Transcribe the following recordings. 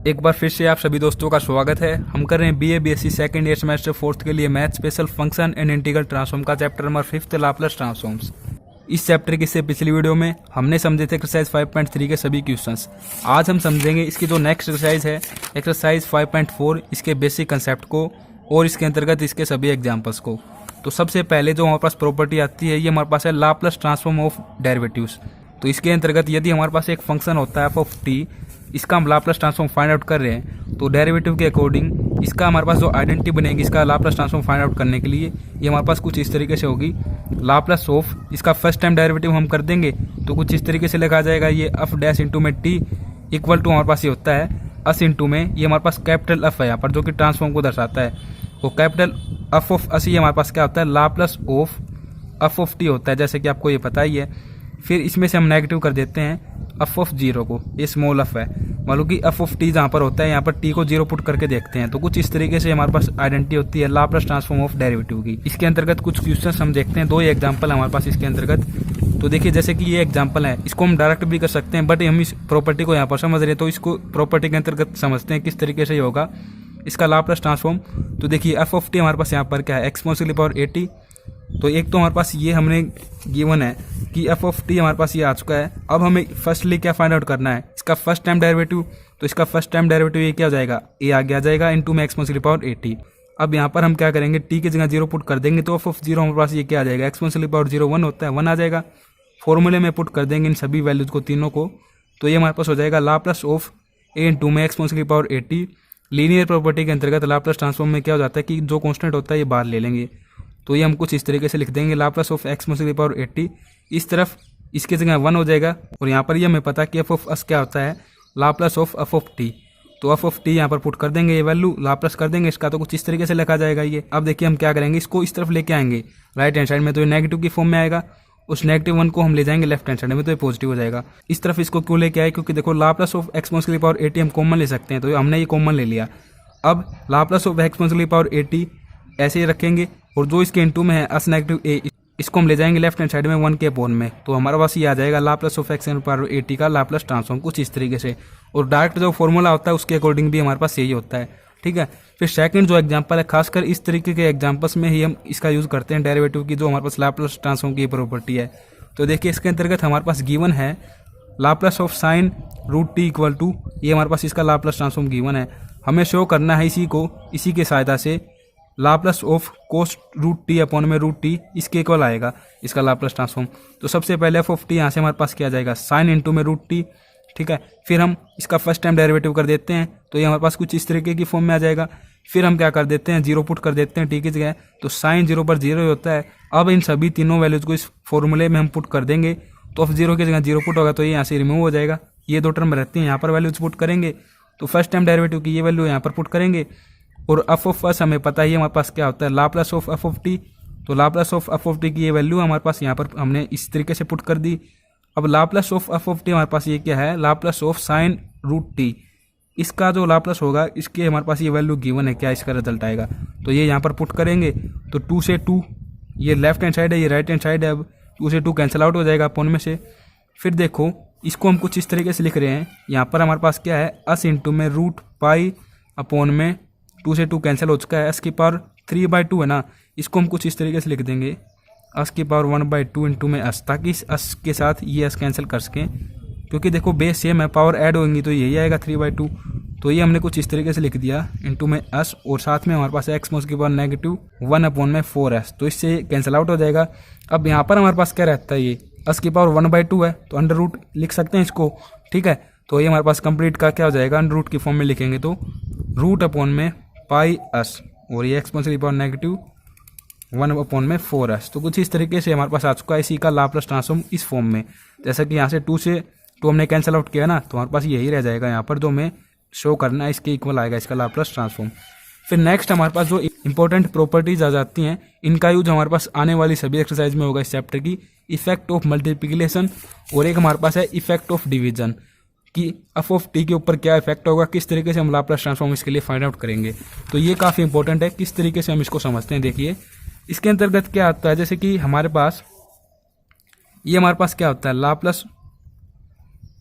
एक बार फिर से आप सभी दोस्तों का स्वागत है। हम कर रहे हैं BA BSc second year semester 4th के लिए math special function and integral transform का chapter number 5th Laplace transforms. इस चैप्टर की से पिछली वीडियो में हमने समझे थे एक्सरसाइज 5.3 के सभी क्वेश्चंस। आज हम समझेंगे इसकी जो नेक्स्ट एक्सरसाइज है एक्सरसाइज 5.4, इसके बेसिक कंसेप्ट को और इसके अंतर्गत इसके सभी एग्जाम्पल्स को। तो सबसे पहले जो हमारे पास प्रॉपर्टी आती है ये हमारे पास है लाप्लास ट्रांसफॉर्म ऑफ डेरिवेटिव्स। तो इसके अंतर्गत यदि हमारे पास एक फंक्शन होता है एफ ऑफ टी, इसका हम लाप्लास ट्रांसफॉर्म फाइंड आउट कर रहे हैं, तो डेरिवेटिव के अकॉर्डिंग इसका हमारे पास जो आइडेंटिटी बनेगी इसका लाप्लास ट्रांसफॉर्म फाइंड आउट करने के लिए ये हमारे पास कुछ इस तरीके से होगी। लाप्लास ऑफ इसका फर्स्ट टाइम डेरिवेटिव हम कर देंगे तो कुछ इस तरीके से लिखा जाएगा, ये एफ डैश इंटू में टी इक्वल टू हमारे पास ये होता है अस इंटू में ये हमारे पास कैपिटल एफ है यहाँ पर जो कि ट्रांसफॉर्म को दर्शाता है। वो कैपिटल एफ ऑफ अस ये हमारे पास क्या होता है Laplace of F of T होता है, जैसे कि आपको ये पता ही है। फिर इसमें से हम नेगेटिव कर देते हैं एफ ऑफ जीरो को, ये स्मॉल एफ है, मानो कि एफ ऑफ टी जहाँ पर होता है यहाँ पर टी को जीरो पुट करके देखते हैं। तो कुछ इस तरीके से हमारे पास आइडेंटिटी होती है लाप्लास ट्रांसफॉर्म ऑफ डेरिवेटिव की। इसके अंतर्गत कुछ क्वेश्चंस हम देखते हैं, दो एग्जांपल हमारे पास इसके अंतर्गत। तो देखिए जैसे कि ये एग्जांपल है, इसको हम डायरेक्ट भी कर सकते हैं बट हम इस प्रॉपर्टी को यहाँ पर समझ रहे हैं तो इसको प्रॉपर्टी के अंतर्गत समझते हैं किस तरीके से होगा इसका लाप्लास ट्रांसफॉर्म। तो देखिए एफ ऑफ टी हमारे पास यहाँ पर क्या है एक्सपोनेंशियल पावर 80। तो एक तो हमारे पास ये हमने गिवन है कि एफ ऑफ टी हमारे पास ये आ चुका है। अब हमें फर्स्टली क्या फाइंड आउट करना है इसका फर्स्ट टाइम डेरिवेटिव। तो इसका फर्स्ट टाइम डेरिवेटिव ये क्या हो जाएगा, ए आगे आ जाएगा इनटू में एक्सपोनेंशियल पावर 80। अब यहाँ पर हम क्या करेंगे टी की जगह जीरो पुट कर देंगे तो एफ ऑफ जीरो हमारे पास ये क्या आ जाएगा एक्सपोनेंशियल पावर 0 1 होता है 1 आ जाएगा। फॉर्मूले में पुट कर देंगे इन सभी वैल्यूज को तीनों को, तो ये हमारे पास हो जाएगा लाप्लास ऑफ ए इंटू में एक्सपोनेंशियल पावर 80। लीनियर प्रॉपर्टी के अंतर्गत लाप्लास ट्रांसफॉर्म में क्या हो जाता है कि जो कांस्टेंट होता है ये बाहर ले लेंगे, तो ये हम कुछ इस तरीके से लिख देंगे लाप्लास ऑफ एक्सपोनेंशियल पावर 80। इस तरफ इसके जगह 1 हो जाएगा और यहाँ पर ये हमें पता है कि एफ ऑफ अस क्या होता है Laplace of F of T. तो एफ ऑफ टी यहाँ पर पुट कर देंगे, ये वैल्यू लाप्लास कर देंगे इसका, तो कुछ इस तरीके से लिखा जाएगा ये। अब देखिए हम क्या करेंगे, इसको इस तरफ लेके आएंगे राइट हैंड साइड में, तो ये नेगेटिव की फॉर्म में आएगा। उस नेगेटिव 1 को हम ले जाएंगे लेफ्ट हैंड साइड में तो ये पॉजिटिव हो जाएगा। इस तरफ इसको क्यों लेके आए, क्योंकि देखो लाप्लास ऑफ एक्सपोनेंशियल पावर 80 हम कॉमन ले सकते हैं, तो हमने ये कॉमन ले लिया। अब लाप्लास ऑफ एक्सपोनेंशियल पावर 80 ऐसे ही रखेंगे और जो इसके इनटू में है अस नेगेटिव ए इसको हम ले जाएंगे लेफ्ट हैंड साइड में 1 के अपॉन में, तो हमारे पास ये आ जाएगा लाप्लास ऑफ एक्सपोनेंशियल पावर 80 का लाप्लास ट्रांसफॉर्म कुछ इस तरीके से। और डायरेक्ट जो फॉर्मूला होता है उसके अकॉर्डिंग भी हमारे पास यही होता है, ठीक है। फिर सेकंड जो एग्जांपल है, खासकर इस तरीके के एग्जांपल्स में ही हम इसका यूज करते हैं डेरिवेटिव की, जो हमारे पास लाप्लास ट्रांसफॉर्म की प्रॉपर्टी है। तो देखिए इसके अंतर्गत हमारे पास गिवन है Laplace of sine root t equal to, ये हमारे पास इसका लाप्लास ट्रांसफॉर्म गिवन है। हमें शो करना है इसी को, इसी के सहायता से Laplace of cos root t upon में रूट टी इसके इक्वल आएगा इसका लाप्लास ट्रांसफॉर्म। तो सबसे पहले एफ ऑफ टी यहाँ से हमारे पास क्या आ जाएगा साइन इंटू में रूट टी, ठीक है। फिर हम इसका फर्स्ट टाइम डेरिवेटिव कर देते हैं तो ये हमारे पास कुछ इस तरीके की फॉर्म में आ जाएगा। फिर हम क्या कर देते हैं जीरो पुट कर देते हैं टी की जगह, तो साइन जीरो पर जीरो होता है। अब इन सभी तीनों वैल्यूज को इस फॉर्मूले में हम पुट कर देंगे, तो एफ जीरो की जगह जीरो पुट होगा तो ये यहाँ से रिमूव हो जाएगा। ये दो टर्म रहती हैं, यहाँ पर वैल्यूज पुट करेंगे तो फर्स्ट टाइम डेरिवेटिव की ये वैल्यू यहाँ पर पुट करेंगे। और एफ ऑफ अस हमें पता ही हमारे पास क्या होता है Laplace of F of T, तो Laplace of F of T की ये वैल्यू हमारे पास यहाँ पर हमने इस तरीके से पुट कर दी। अब Laplace of F of t हमारे पास ये क्या है Laplace of sine root t, इसका जो लाप्लास होगा इसके हमारे पास ये वैल्यू गिवन है, क्या इसका रिजल्ट आएगा, तो ये यहाँ पर पुट करेंगे। तो 2 से 2 ये लेफ्ट हैंड साइड है, ये राइट हैंड साइड है, अब 2 से 2 कैंसिल आउट हो जाएगा अपॉन में से। फिर देखो इसको हम कुछ इस तरीके से लिख रहे हैं, यहाँ पर हमारे पास क्या है अस इंटू में रूट पाई अपॉन में 2 से 2 कैंसिल हो चुका है, एस की पावर 3/2 है ना, इसको हम कुछ इस तरीके से लिख देंगे एस की पावर 1/2 इंटू में एस, ताकि इस एस के साथ ये एस कैंसिल कर सकें, क्योंकि देखो बेस सेम है, पावर ऐड होंगी तो यही आएगा 3/2। तो ये हमने कुछ इस तरीके से लिख दिया इंटू में एस, और साथ में हमारे पास एक्स की पावर नेगेटिव 1 अपॉन में 4s, तो इससे कैंसिल आउट हो जाएगा। अब यहाँ पर हमारे पास क्या रहता है, ये एस की पावर 1/2 है तो अंडर रूट लिख सकते हैं इसको, ठीक है। तो ये हमारे पास कंप्लीट का क्या हो जाएगा अंडर रूट की फॉर्म में लिखेंगे तो रूट अपॉन में पाई एस, और ये एक्सपोनेंशियल पावर नेगेटिव 1 अपॉन में 4s। तो कुछ इस तरीके से हमारे पास आ चुका है इसी का लाप्लास ट्रांसफॉर्म इस फॉर्म में। जैसा कि यहाँ से 2 से 2 हमने कैंसिल आउट किया ना, तो हमारे पास यही रह जाएगा यहाँ पर, जो हमें शो करना है इसके इक्वल आएगा इसका लाप्लास ट्रांसफॉर्म। फिर नेक्स्ट हमारे पास जो इंपॉर्टेंट प्रॉपर्टीज आ जाती हैं, इनका यूज हमारे पास आने वाली सभी एक्सरसाइज में होगा इस चैप्टर की। इफेक्ट ऑफ मल्टीप्लिकेशन और एक हमारे पास है इफेक्ट ऑफ डिवीजन, कि एफ ऑफ टी के ऊपर क्या इफेक्ट होगा, किस तरीके से हम लाप्लास ट्रांसफॉर्म इसके लिए फाइंड आउट करेंगे। तो ये काफ़ी इंपॉर्टेंट है किस तरीके से हम इसको समझते हैं। देखिए इसके अंतर्गत क्या आता है, जैसे कि हमारे पास ये क्या होता है Laplace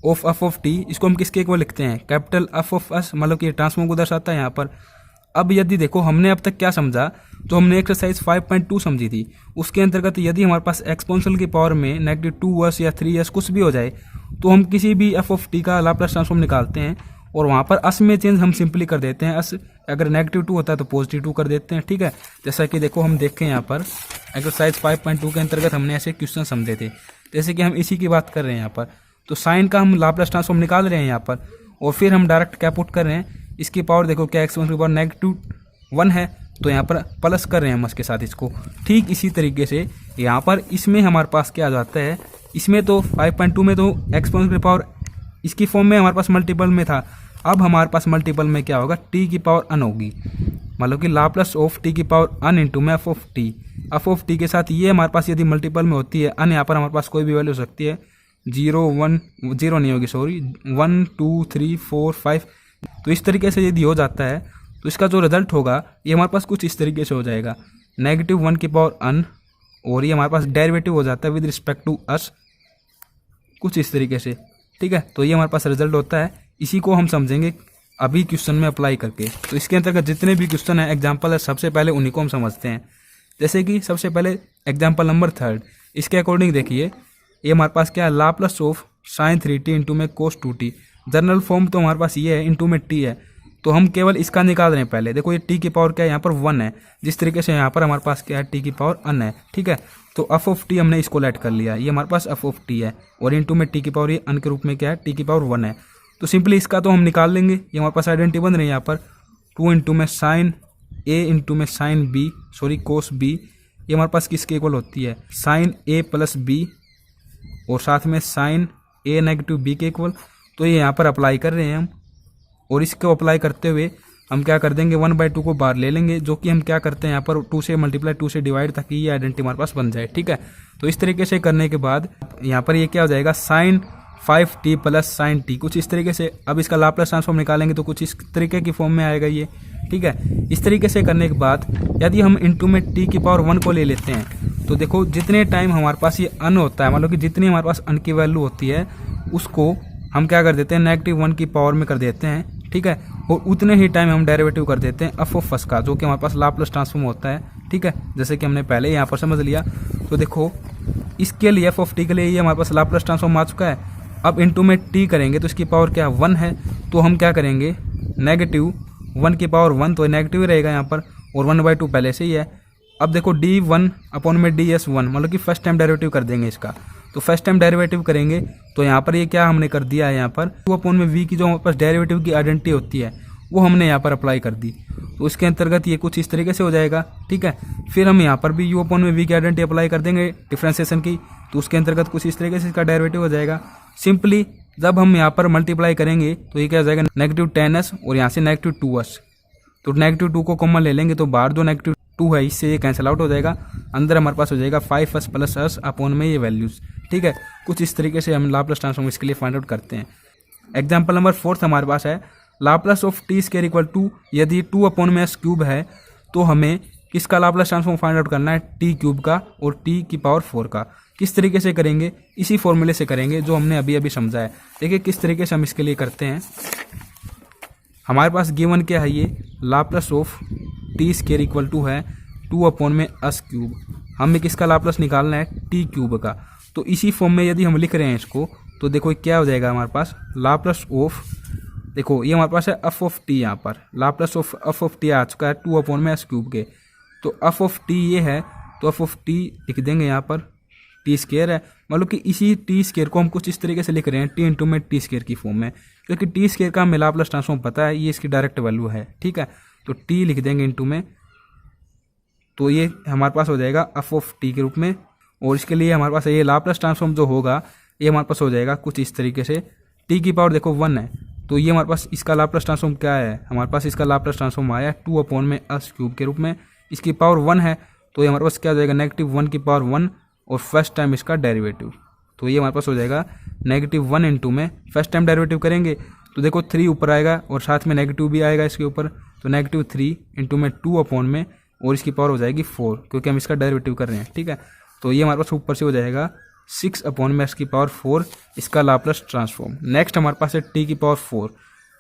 of F of T, इसको हम किसके इक्वल लिखते हैं, कैपिटल एफ ऑफ एस, मतलब कि ट्रांसफॉर्म को दर्शाता है यहाँ पर। अब यदि देखो हमने अब तक क्या समझा, तो हमने एक्सरसाइज 5.2 समझी थी, उसके अंतर्गत यदि हमारे पास एक्सपोनेंशियल की पावर में -2s या 3s कुछ भी हो जाए, तो हम किसी भी एफ ऑफ टी का लाप्लास ट्रांसफॉर्म निकालते हैं और वहाँ पर अस में चेंज हम सिंपली कर देते हैं। अस अगर -2 होता है तो +2 कर देते हैं, ठीक है। जैसा कि देखो हम देखें यहाँ पर एक्सरसाइज 5.2 के अंतर्गत हमने ऐसे क्वेश्चन समझे थे, जैसे कि हम इसी की बात कर रहे हैं यहाँ पर। तो साइन का हम लाप्लास ट्रांसफॉर्म निकाल रहे हैं यहाँ पर, और फिर हम डायरेक्ट क्या पुट कर रहे हैं, इसकी पावर देखो क्या एक्सपोनेंशियल की पावर -1 है, तो यहाँ पर प्लस कर रहे हैं हम इसके साथ इसको। ठीक इसी तरीके से यहाँ पर इसमें हमारे पास क्या आ जाता है, इसमें तो 5.2 में तो एक्सपोनेंशियल की पावर इसकी फॉर्म में हमारे पास मल्टीपल में था, अब हमारे पास मल्टीपल में क्या होगा, टी की पावर n होगी, मतलब कि लाप्लास ऑफ टी की पावर n इंटू में F of T. F of T के साथ ये हमारे पास यदि मल्टीपल में होती है n, यहाँ पर हमारे पास कोई भी वैल्यू हो सकती है, 0 1 0 नहीं होगी, सॉरी 1 2 3 4 5। तो इस तरीके से यदि हो जाता है तो इसका जो रिजल्ट होगा ये हमारे पास कुछ इस तरीके से हो जाएगा, -1 की पावर n, और ये हमारे पास डेरिवेटिव हो जाता है विद रिस्पेक्ट टू अस, कुछ इस तरीके से, ठीक है। तो ये हमारे पास रिजल्ट होता है, इसी को हम समझेंगे अभी क्वेश्चन में अप्लाई करके। तो इसके अंतर्गत जितने भी क्वेश्चन है एग्जाम्पल है, सबसे पहले उन्हीं को हम समझते हैं। जैसे कि सबसे पहले एग्जाम्पल नंबर 3, इसके अकॉर्डिंग देखिए ये हमारे पास क्या है, Laplace of sign 3t into में कोस 2t। जनरल फॉर्म तो हमारे पास ये है, इंटू में t है, तो हम केवल इसका निकाल रहे हैं पहले। देखो ये t की पावर क्या है, यहाँ पर 1 है, जिस तरीके से यहाँ पर हमारे पास क्या है, t की पावर n है, ठीक है। तो एफ ऑफ टी हमने इसको लेट कर लिया, ये हमारे पास एफ ऑफ टी है, और इंटू में t की पावर ये n के रूप में क्या है, t की पावर 1 है। तो सिंपली इसका तो हम निकाल लेंगे, ये हमारे पास आइडेंटिटी बन रही है यहाँ पर 2 इंटू में साइन a इंटू में साइन b, सॉरी कोस b, ये हमारे पास किसके इक्वल होती है, साइन a प्लस b, और साथ में साइन a नेगेटिव b के इक्वल। तो ये यहाँ पर अप्लाई कर रहे हैं हम, और इसको अप्लाई करते हुए हम क्या कर देंगे, 1/2 को बाहर ले लेंगे, जो कि हम क्या करते हैं यहाँ पर 2 से मल्टीप्लाई 2 से डिवाइड, ताकि ये आइडेंटिटी हमारे पास बन जाए, ठीक है। तो इस तरीके से करने के बाद यहाँ पर ये क्या हो जाएगा, sign 5t plus sign t, कुछ इस तरीके से। अब इसका लाप्लास ट्रांसफॉर्म निकालेंगे तो कुछ इस तरीके की फॉर्म में आएगा ये, ठीक है। इस तरीके से करने के बाद यदि हम इंटू में t की पावर 1 को ले लेते हैं, तो देखो जितने टाइम हमारे पास ये n होता है, मतलब कि जितनी हमारे पास n की वैल्यू होती है उसको हम क्या कर देते हैं, -1 की पावर में कर देते हैं, ठीक है। और उतने ही टाइम हम डेरिवेटिव कर देते हैं एफ ऑफ एस का, जो कि हमारे पास लाप्लास ट्रांसफॉर्म होता है, ठीक है, जैसे कि हमने पहले यहाँ पर समझ लिया। तो देखो इसके लिए एफ ऑफ टी के लिए ये हमारे पास लाप्लास ट्रांसफॉर्म आ चुका है। अब इंटू में टी करेंगे तो इसकी पावर क्या 1 है, तो हम क्या करेंगे, -1 की पावर 1, तो नेगेटिव रहेगा यहाँ पर, और 1/2 पहले से ही है। अब देखो d1/ds1, मतलब कि फर्स्ट टाइम डेरिवेटिव कर देंगे इसका। तो फर्स्ट टाइम डेरिवेटिव करेंगे तो यहाँ पर ये क्या हमने कर दिया है, यहाँ पर 2/v की जो हमारे पास डेरिवेटिव की आइडेंटिटी होती है वो हमने यहाँ पर अप्लाई कर दी। तो इसके अंतर्गत ये कुछ इस तरीके से हो जाएगा, ठीक है। फिर हम यहाँ पर भी u/v की आइडेंटिटी अप्लाई कर देंगे डिफरेंशिएशन की, तो उसके अंतर्गत कुछ इस तरीके से इसका डेरिवेटिव हो जाएगा। सिंपली जब हम यहाँ पर मल्टीप्लाई करेंगे तो ये क्या हो जाएगा, -10s, और यहाँ से -2s। तो -2 को कॉमन ले लेंगे तो बाहर जो -2 है इससे ये कैंसिल आउट हो जाएगा, अंदर हमारे पास हो जाएगा 5s प्लस s अपॉन में ये वैल्यूज, ठीक है। कुछ इस तरीके से हम लाप्लास ट्रांसफॉर्म इसके लिए फाइंड आउट करते हैं। एग्जाम्पल नंबर 4 हमारे पास है, Laplace of t square equal to, यदि 2/s³ है तो हमें किसका लाप्लास ट्रांसफॉर्म फाइंड आउट करना है, t³ का और t की पावर 4 का। किस तरीके से करेंगे, इसी फॉर्मूले से करेंगे जो हमने अभी अभी समझा है। देखिए किस तरीके से हम इसके लिए करते हैं। हमारे पास गिवन क्या है, ये Laplace of t square equal to है 2/s³। हमें किसका लाप्लास निकालना है, t³ का। तो इसी फॉर्म में यदि हम लिख रहे हैं इसको, तो देखो क्या हो जाएगा हमारे पास, लाप्लास ऑफ, देखो ये हमारे पास है एफ ऑफ टी, यहाँ पर Laplace of F of T आ चुका है 2/s³ के। तो एफ ऑफ टी ये है, तो एफ ऑफ टी लिख देंगे यहाँ पर, टी स्क्वायर है, मतलब कि इसी टी स्क्वायर को हम कुछ इस तरीके से लिख रहे हैं, टी इंटू में टी स्क्वायर की फॉर्म में, क्योंकि टी स्क्वायर का हमें लाप्लास ट्रांसफॉर्म पता है, ये इसकी डायरेक्ट वैल्यू है, ठीक है। तो टी लिख देंगे इंटू में, तो ये हमारे पास हो जाएगा एफ ऑफ टी के रूप में। और इसके लिए हमारे पास ये लाप्लास ट्रांसफॉर्म जो होगा ये हमारे पास हो जाएगा कुछ इस तरीके से, टी की पावर देखो 1 है, तो ये हमारे पास इसका लाप्लास ट्रांसफॉर्म क्या है, हमारे पास इसका लाप्लास ट्रांसफॉर्म आया 2/s³ के रूप में। इसकी पावर 1 है, तो ये हमारे पास क्या हो जाएगा, -1 की पावर 1, और फर्स्ट टाइम इसका डेरिवेटिव, तो ये हमारे पास हो जाएगा -1 इंटू में फर्स्ट टाइम डेरिवेटिव करेंगे तो देखो 3 ऊपर आएगा और साथ में नेगेटिव भी आएगा इसके ऊपर, तो -3 इंटू में 2 में, और इसकी पावर हो जाएगी 4, क्योंकि हम इसका डेरिवेटिव कर रहे हैं, ठीक है। तो ये हमारे पास ऊपर से हो जाएगा 6/(x⁴) इसका लाप्लास ट्रांसफॉर्म। नेक्स्ट हमारे पास है t⁴,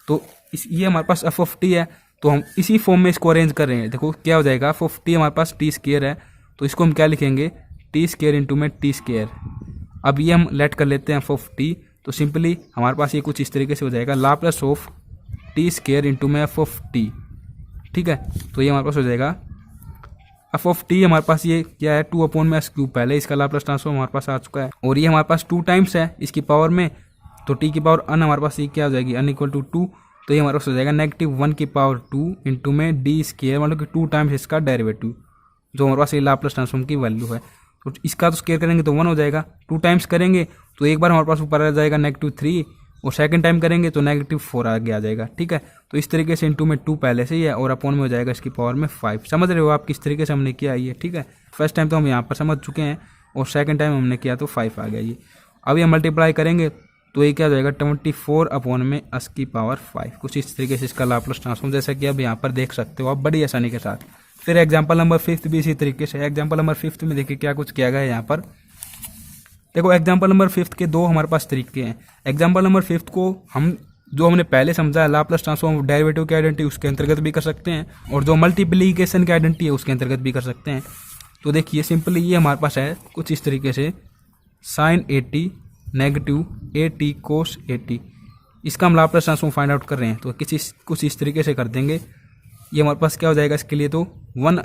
तो ये हमारे पास f(t) है, तो हम इसी फॉर्म में इसको अरेंज कर रहे हैं। देखो क्या हो जाएगा, f(t) हमारे पास t² है, तो इसको हम क्या लिखेंगे, t² इंटू में t²। अब ये हम लेट कर लेते हैं f(t), तो सिंपली हमारे पास ये कुछ इस तरीके से हो जाएगा, लाप्लास ऑफ t² इंटू में f(t), ठीक है। तो ये हमारे पास हो जाएगा f(t) हमारे पास ये क्या है, 2/(s³), पहले इसका लाप्लास ट्रांसफॉर्म हमारे पास आ चुका है, और ये हमारे पास 2 टाइम्स है इसकी पावर में, तो t⁴n हमारे पास ये क्या हो जाएगी, n = 2, तो ये हमारे पास हो जाएगा -1/2 इंटू में d², मतलब कि 2 टाइम्स इसका डेरिवेटिव, जो हमारे पास ये लाप्लास ट्रांसफॉर्म की वैल्यू है। तो इसका तो स्क्वायर करेंगे तो 1 हो जाएगा, 2 टाइम्स करेंगे तो एक बार हमारे पास ऊपर आ जाएगा -3, और सेकंड टाइम करेंगे तो -4 आगे आ जाएगा, ठीक है। तो इस तरीके से इंटू में 2 पहले से ही है, और अपॉन में हो जाएगा इसकी पावर में 5। समझ रहे हो आप किस तरीके से हमने किया ये, ठीक है। फर्स्ट टाइम तो हम यहाँ पर समझ चुके हैं, और सेकंड टाइम हमने किया तो 5 आ गया ये। अब ये मल्टीप्लाई करेंगे तो ये क्या हो जाएगा, 24/(5), कुछ इस तरीके से इसका लाप्लास ट्रांसफॉर्म, जैसा कि अब यहाँ पर देख सकते हो आप बड़ी आसानी के साथ। फिर एग्जाम्पल नंबर 5 भी इसी तरीके से। एग्जाम्पल नंबर 5 में देखिए क्या कुछ किया गया है यहाँ पर। देखो एग्जाम्पल नंबर 5 के 2 हमारे पास तरीके हैं। एग्जाम्पल नंबर 5 को हम जो हमने पहले समझा है लाप्लास ट्रांसफॉर्म डेरिवेटिव की आइडेंटिटी, उसके अंतर्गत भी कर सकते हैं, और जो मल्टीप्लिकेशन की आइडेंटिटी है उसके अंतर्गत भी कर सकते हैं। तो देखिए सिंपली ये हमारे पास है कुछ इस तरीके से, sin 80 -80 cos 80, इसका हम लाप्लास ट्रांसफॉर्म फाइंड आउट कर रहे हैं, तो कुछ इस तरीके से कर देंगे। ये हमारे पास क्या हो जाएगा, इसके लिए तो 1,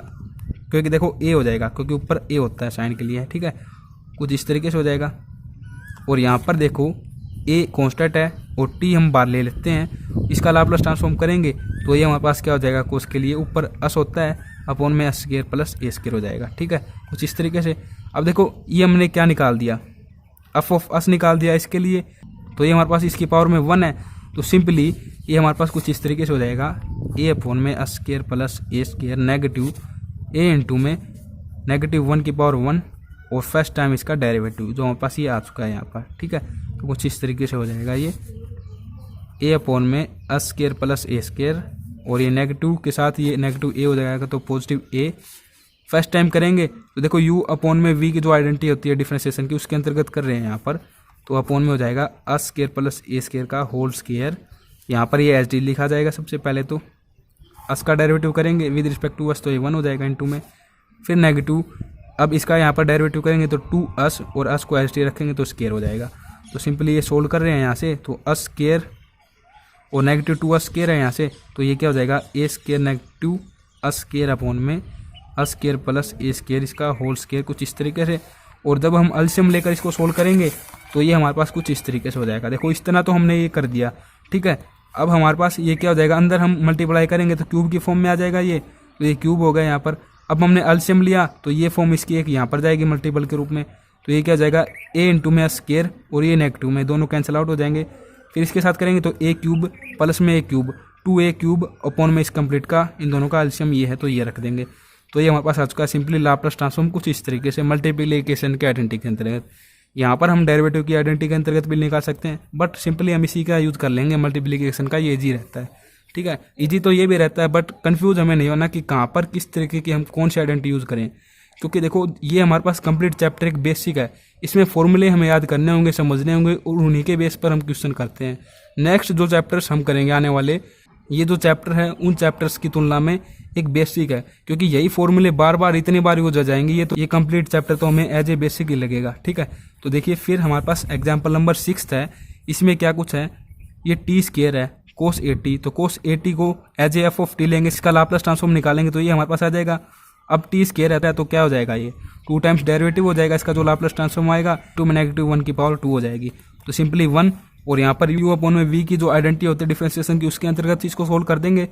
क्योंकि देखो a हो जाएगा, क्योंकि ऊपर a होता है साइन के लिए, ठीक है। कुछ इस तरीके से हो जाएगा, और यहाँ पर देखो a कांस्टेंट है और t हम बाहर ले लेते हैं, इसका लाप्लास ट्रांसफॉर्म करेंगे तो ये हमारे पास क्या हो जाएगा, कोस के लिए ऊपर s होता है, अपॉन में s² प्लस a² हो जाएगा, ठीक है। कुछ इस तरीके से। अब देखो ये हमने क्या निकाल दिया, f(s) निकाल दिया इसके लिए, तो ये हमारे पास इसकी पावर में 1 है, तो सिंपली ये हमारे पास कुछ इस तरीके से हो जाएगा, a अपॉन में s² plus a² negative a into में -1/1, और फर्स्ट टाइम इसका डेरिवेटिव जो हमारे पास ये आ चुका है यहाँ पर, ठीक है। तो कुछ इस तरीके से हो जाएगा ये a अपॉन में s² प्लस a², और ये नेगेटिव के साथ ये नेगेटिव a हो जाएगा, तो पॉजिटिव a। फर्स्ट टाइम करेंगे तो देखो u अपॉन में v की जो आइडेंटिटी होती है डिफरेंशिएशन की, उसके अंतर्गत कर रहे हैं यहाँ पर, तो अपॉन में हो जाएगा s² प्लस a² का होल स्क्वायर। यहाँ पर ये एच डी लिखा जाएगा सबसे पहले, तो s का डेरिवेटिव करेंगे विद रिस्पेक्ट टू s, तो ये 1 हो जाएगा इंटू में, फिर नेगेटिव। अब इसका यहाँ पर डेरिवेटिव करेंगे तो 2s, और s को एच डी रखेंगे तो स्क्वायर हो जाएगा। तो सिंपली ये सोल्व कर रहे हैं यहाँ से, तो s² और नेगेटिव 2s² है यहाँ से, तो ये क्या हो जाएगा, a² नेगेटिव s² अपॉन में s² प्लस a², इसका होल स्क्वायर, कुछ इस तरीके से। और जब हम एलसीएम लेकर इसको सोल्व करेंगे तो ये हमारे पास कुछ इस तरीके से हो जाएगा। देखो इस तरह तो हमने ये कर दिया, ठीक है। अब हमारे पास ये क्या हो जाएगा, अंदर हम मल्टीप्लाई करेंगे तो क्यूब की फॉर्म में आ जाएगा ये, तो ये क्यूब हो गया यहाँ पर। अब हमने एलसीएम लिया तो ये फॉर्म इसकी एक यहाँ पर जाएगी मल्टीपल के रूप में, तो ये क्या हो जाएगा, a इंटू में s², और ये नेगेटिव में दोनों कैंसिल आउट हो जाएंगे। फिर इसके साथ करेंगे तो a³ प्लस में a³ 2a³ अपॉन में इस कंप्लीट का, इन दोनों का एलसीएम ये है, तो ये रख देंगे। तो ये हमारे पास आ चुका है सिंपली लाप्लास ट्रांसफॉर्म कुछ इस तरीके से मल्टीप्लिकेशन के आइडेंटिटी के अंतर्गत। यहाँ पर हम डेरिवेटिव की आइडेंटिटी के अंतर्गत भी निकाल सकते हैं, बट सिंपली हम इसी का यूज़ कर लेंगे, मल्टीप्लिकेशन का ये ईजी रहता है, ठीक है। ईजी तो ये भी रहता है, बट कंफ्यूज हमें नहीं होना कि कहाँ पर किस तरीके की हम कौन सी आइडेंटिटी यूज़ करें, क्योंकि देखो ये हमारे पास कंप्लीट चैप्टर एक बेसिक है, इसमें फॉर्मूले हमें याद करने होंगे, समझने होंगे, और उन्हीं के बेस पर हम क्वेश्चन करते हैं। नेक्स्ट जो चैप्टर्स हम करेंगे आने वाले, ये जो चैप्टर है उन चैप्टर्स की तुलना में एक बेसिक है, क्योंकि यही फॉर्मूले बार बार इतनी बार यूज हो जाएंगे, ये कंप्लीट चैप्टर तो हमें एज ए बेसिक ही लगेगा, ठीक है। तो देखिए फिर हमारे पास एग्जाम्पल नंबर 6 है, इसमें क्या कुछ है, ये t² है cos 80, तो cos 80 को एज ए f(t) लेंगे, इसका लाप्लास ट्रांसफॉर्म निकालेंगे तो ये हमारे पास आ जाएगा। अब t² रहता है तो क्या हो जाएगा, ये 2 टाइम्स डेरिवेटिव हो जाएगा, इसका जो लाप्लास ट्रांसफॉर्म आएगा 2 में -1 की पावर 2 हो जाएगी, तो सिंपली 1। और यहाँ पर u अपॉन में v की जो आइडेंटिटी होती है डिफरेंशिएशन की, उसके अंतर्गत इसको सोल्व कर देंगे।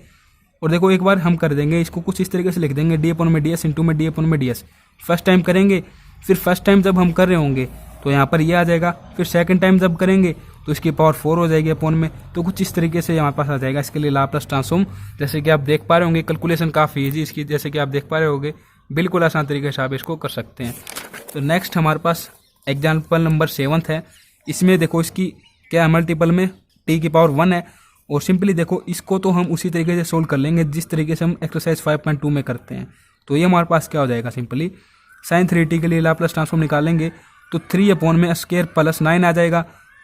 और देखो एक बार हम कर देंगे इसको, कुछ इस तरीके से लिख देंगे d अपॉन में ds इंटू में d अपॉन में ds। फर्स्ट टाइम करेंगे, फिर फर्स्ट टाइम जब हम कर रहे होंगे तो यहाँ पर ये आ जाएगा, फिर सेकंड टाइम जब करेंगे तो इसकी पावर 4 हो जाएगी अपॉन में, तो कुछ इस तरीके से हमारे पास आ जाएगा। इसके लिए लाप्लास ट्रांसफॉर्म, जैसे कि आप देख पा रहे होंगे, कैलकुलेशन काफ़ी ईजी इसकी, जैसे कि आप देख पा रहे होंगे, बिल्कुल आसान तरीके से आप इसको कर सकते हैं। तो नेक्स्ट हमारे पास एग्जाम्पल नंबर 7 है, इसमें देखो इसकी क्या मल्टीपल में t की पावर 1 है, और सिंपली देखो इसको तो हम उसी तरीके से सोल्व कर लेंगे जिस तरीके से हम एक्सरसाइज 5.2 में करते हैं। तो ये हमारे पास क्या हो जाएगा, सिंपली sin 3t के लिए लाप्लास ट्रांसफॉर्म निकालेंगे तो 3 में स्क्वायर प्लस 9 आ जाएगा।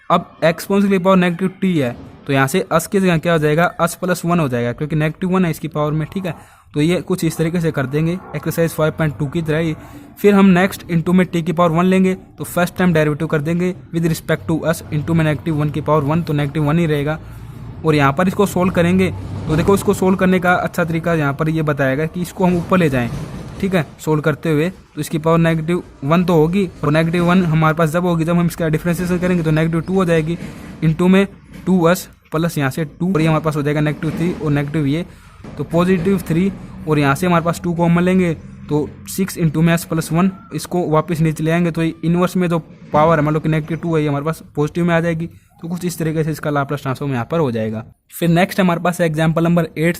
अब एक्सपोनेंशियल की पावर नेगेटिव टी है तो यहाँ से अस की जगह क्या हो जाएगा, अस प्लस 1 हो जाएगा क्योंकि नेगेटिव 1 है इसकी पावर में, ठीक है। तो ये कुछ इस तरीके से कर देंगे एक्सरसाइज 5.2 की तरह ही। फिर हम नेक्स्ट इंटू में टी की पावर 1 लेंगे तो फर्स्ट टाइम डेरिवेटिव कर देंगे with respect to s, into में नेगेटिव 1 की पावर 1 तो नेगेटिव 1 ही रहेगा। और यहाँ पर इसको सोल्व करेंगे तो देखो इसको सोल्व करने का अच्छा तरीका यहाँ पर ये बताएगा कि इसको हम ऊपर ले जाएं, ठीक है, सोल्व करते हुए। तो इसकी पावर नेगेटिव 1 तो होगी और नेगेटिव 1 हमारे पास जब होगी जब हम इसका डिफरेंशिएशन करेंगे तो नेगेटिव 2 हो जाएगी, इंटू में 2s प्लस यहाँ से 2 और ये हमारे पास हो जाएगा नेगेटिव 3 और नेगेटिव ये तो पॉजिटिव 3 और यहाँ से हमारे पास 2 कॉमन लेंगे तो 6 इंटू में s प्लस 1, इसको वापस नीचे ले आएंगे तो इनवर्स में जो पावर है मतलब कि नेगेटिव 2 है ये हमारे पास पॉजिटिव में आ जाएगी। तो कुछ इस तरीके से इसका लाप्लास ट्रांसफॉर्म यहाँ पर हो जाएगा। फिर नेक्स्ट हमारे पास है एग्जाम्पल नंबर 8,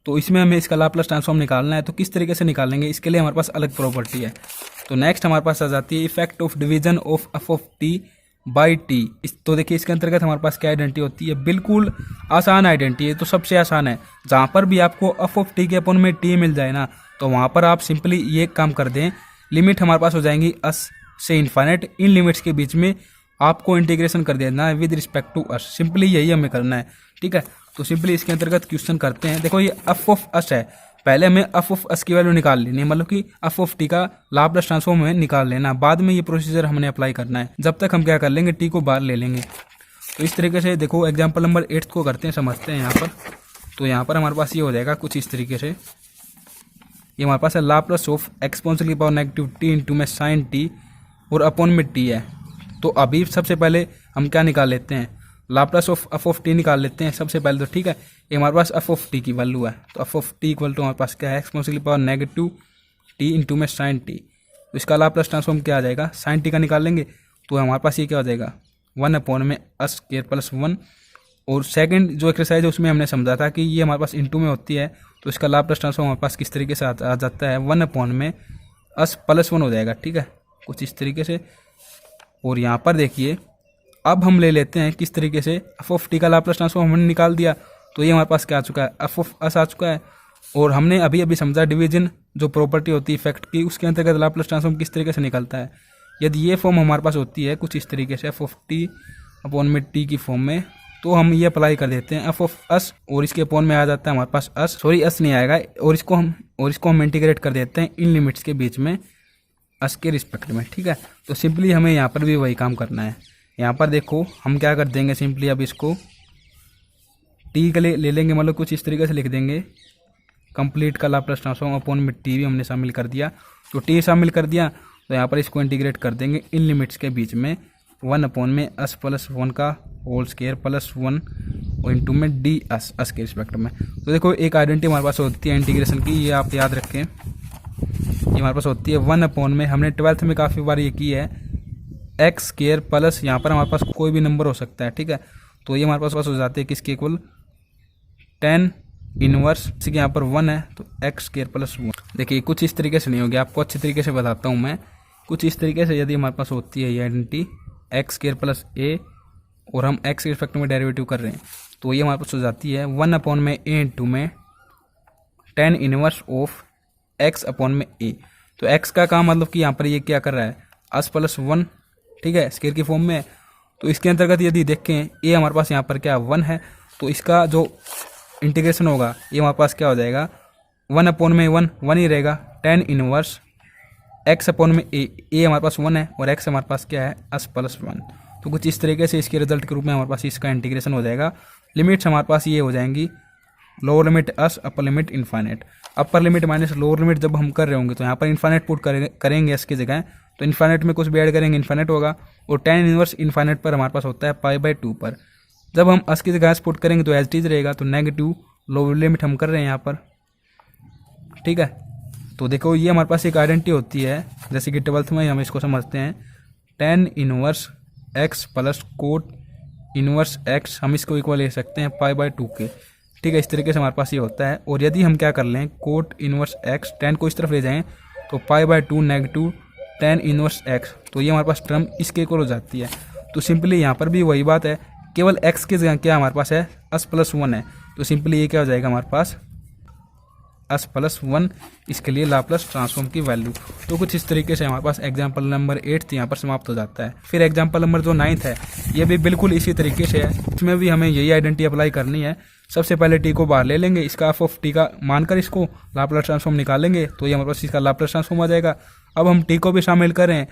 तो इसमें हमें इसका लाप्लास ट्रांसफॉर्म निकालना है। तो किस तरीके से निकालेंगे इसके लिए हमारे पास अलग प्रॉपर्टी है। तो नेक्स्ट हमारे पास आ जाती है effect of division of F of T by T. तो देखिए इसके अंतर्गत हमारे पास क्या आइडेंटिटी होती है, बिल्कुल आसान आइडेंटिटी है, तो सबसे आसान है। जहाँ पर भी आपको एफ ऑफ टी के अपन में टी मिल जाए ना तो वहाँ पर आप सिंपली ये काम कर दें, लिमिट हमारे पास हो जाएंगी अस से इन्फाइनाइट, इन लिमिट्स के बीच में आपको इंटीग्रेशन कर देना है with respect to s, simply यही हमें करना है, ठीक है। तो सिंपली इसके अंतर्गत क्वेश्चन करते हैं। देखो ये एफ ऑफ अस है, पहले हमें एफ ऑफ अस की वैल्यू निकाल लेनी है, मतलब कि एफ ऑफ टी का लाप्लास ट्रांसफॉर्म हमें निकाल लेना, बाद में ये प्रोसीजर हमने अप्लाई करना है। जब तक हम क्या कर लेंगे, टी को बाहर ले लेंगे। तो इस तरीके से देखो एग्जाम्पल नंबर 8 को करते हैं, समझते हैं यहाँ पर। तो यहाँ पर हमारे पास ये हो जाएगा कुछ इस तरीके से, ये हमारे पास है लाप्लास ऑफ एक्सपोनेंशियल की पावर नेगेटिव टी इंटू में साइन टी और अपॉन में टी है। तो अभी सबसे पहले हम क्या निकाल लेते हैं, Laplace of F of T निकाल लेते हैं सबसे पहले, तो ठीक है। ये हमारे पास एफ ऑफ टी की वैल्यू है, तो f of t equal to हमारे पास क्या है, एक्सपोनेंशियल की पावर नेगेटिव टी इंटू में साइन टी। तो इसका लाप्लास ट्रांसफॉर्म क्या आ जाएगा, साइन टी का निकालेंगे तो हमारे पास ये क्या हो जाएगा 1 में अस स्क्वायर प्लस 1। और सेकंड जो एक्सरसाइज है उसमें हमने समझा था कि ये हमारे पास इंटू में होती है, तो इसका लाप्लास ट्रांसफॉर्म हमारे पास किस तरीके से आ जाता है, 1 में अस प्लस 1 हो जाएगा, ठीक है, कुछ इस तरीके से। और यहाँ पर देखिए अब हम ले लेते हैं किस तरीके से, एफ ऑफ टी का लाप्लास ट्रांसफॉर्म हमने निकाल दिया, तो ये हमारे पास क्या आ चुका है, एफ ऑफ अस आ चुका है। और हमने अभी अभी समझा डिवीजन जो प्रॉपर्टी होती है इफेक्ट की, उसके अंतर्गत लाप्लास ट्रांसफॉर्म किस तरीके से निकलता है। यदि ये फॉर्म हमारे पास होती है कुछ इस तरीके से, एफ ऑफ टी अपॉन में टी की फॉर्म में, तो हम ये अप्लाई कर देते हैं एफ ऑफ अस और इसके अपॉन में आ जाता है हमारे पास अस, सॉरी अस नहीं आएगा, और इसको हम इंटीग्रेट कर देते हैं इन लिमिट्स के बीच में अस के रिस्पेक्ट में, ठीक है। तो सिंपली हमें यहाँ पर भी वही काम करना है। यहाँ पर देखो हम क्या कर देंगे, सिंपली अब इसको टी के लिए ले लेंगे, मतलब कुछ इस तरीके से लिख देंगे, कंप्लीट का लाप्लास ट्रांसफॉर्म अपॉन में टी भी हमने शामिल कर दिया। तो टी शामिल कर दिया तो यहाँ पर इसको इंटीग्रेट कर देंगे इन लिमिट्स के बीच में 1 में अस प्लस 1 का होल स्क्वायर प्लस 1 और इंटू में डी अस के रिस्पेक्ट में। तो देखो एक आइडेंटिटी हमारे पास होती है इंटीग्रेशन की, ये आप याद रखें, ये हमारे पास होती है 1 में, हमने 12th में काफ़ी बार ये की है, एक्स स्क्वायर प्लस यहाँ पर हमारे पास कोई भी नंबर हो सकता है, ठीक है। तो ये हमारे पास हो जाते हैं किसके इक्वल 10 इनवर्स, जैसे कि यहाँ पर 1 है तो एक्स स्क्वायर प्लस 1। देखिए कुछ इस तरीके से नहीं होगी, आपको अच्छे तरीके से बताता हूँ मैं। कुछ इस तरीके से यदि हमारे पास होती है ये आइडेंटिटी एक्स स्क्वायर प्लस ए और हम एक्स के रिस्पेक्ट में डेरिवेटिव कर रहे हैं, तो ये हमारे पास हो जाती है 1 में ए इंटू में 10 इनवर्स ऑफ एक्स अपॉन में ए। तो एक्स का काम मतलब कि यहाँ पर ये क्या कर रहा है, अस प्लस 1, ठीक है, स्क्वायर की फॉर्म में। तो इसके अंतर्गत यदि देखें ए हमारे पास यहाँ पर क्या 1 है, तो इसका जो इंटीग्रेशन होगा ये हमारे पास क्या हो जाएगा 1 में 1 ही रहेगा, 10 इनवर्स एक्स अपॉन में ए हमारे पास 1 है और एक्स हमारे पास क्या है अस प्लस 1। तो कुछ इस तरीके से इसके रिजल्ट के रूप में हमारे पास इसका इंटीग्रेशन हो जाएगा। लिमिट्स हमारे पास ये हो जाएंगी, लोअर लिमिट अस, upper limit infinite. Upper limit minus lower limit जब हम कर रहे होंगे तो यहाँ पर इन्फाइनाइट पुट करेंगे एस की जगह, तो इन्फाइनाइट में कुछ भी ऐड करेंगे इन्फाइनाइट होगा। और 10 इनवर्स इन्फाइनाइट पर हमारे पास होता है π/2 पर। जब हम अस की जगह पुट करेंगे तो एज इट इज रहेगा, तो नेगेटिव लोअर लिमिट हम कर रहे हैं यहाँ पर, ठीक है। तो देखो ये हमारे पास एक आइडेंटिटी होती है, जैसे कि 12th में हम इसको समझते हैं 10 inverse x plus cot inverse x, हम इसको इक्वल ले सकते हैं π/2 के, ठीक है। इस तरीके से हमारे पास ये होता है। और यदि हम क्या कर लें कोट इनवर्स एक्स 10 को इस तरफ ले जाएं तो π/2 नेगेटिव 10 इनवर्स एक्स, तो ये हमारे पास टर्म इसके इक्वल हो जाती है। तो सिंपली यहाँ पर भी वही बात है, केवल एक्स की जगह क्या हमारे पास है अस प्लस 1 है, तो सिंपली ये क्या हो जाएगा हमारे पास अस प्लस 1 इसके लिए लाप्लास ट्रांसफॉर्म की वैल्यू। तो कुछ इस तरीके से हमारे पास एग्जाम्पल नंबर 8 यहाँ पर समाप्त हो जाता है। फिर एग्जाम्पल नंबर जो 9 है ये भी बिल्कुल इसी तरीके से है। इसमें भी हमें यही आइडेंटिटी अप्लाई करनी है। सबसे पहले टी को बाहर ले लेंगे, इसका एफ ऑफ टी का मानकर इसको लाप्लास ट्रांसफॉर्म निकालेंगे तो ये हमारे पास इसका लाप्लास ट्रांसफॉर्म आ जाएगा। अब हम टी को भी शामिल करें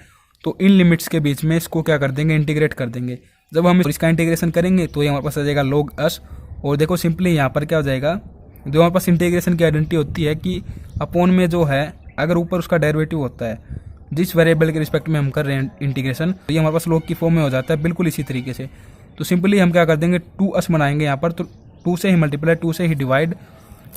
तो इन लिमिट्स के बीच में इसको क्या कर देंगे, इंटीग्रेट कर देंगे। जब हम इसका इंटीग्रेशन करेंगे तो ये हमारे पास आ जाएगा log अस। और देखो सिंपली यहाँ पर क्या हो जाएगा, जो हमारे पास इंटीग्रेशन की आइडेंटिटी होती है कि अपॉन में जो है अगर ऊपर उसका डेरिवेटिव होता है जिस वेरिएबल के रिस्पेक्ट में हम कर रहे हैं इंटीग्रेशन, तो ये हमारे पास log की फॉर्म में हो जाता है बिल्कुल इसी तरीके से। तो सिंपली हम क्या कर देंगे 2 अस बनाएंगे यहाँ पर, तो 2 से ही मल्टीप्लाई 2 से ही डिवाइड।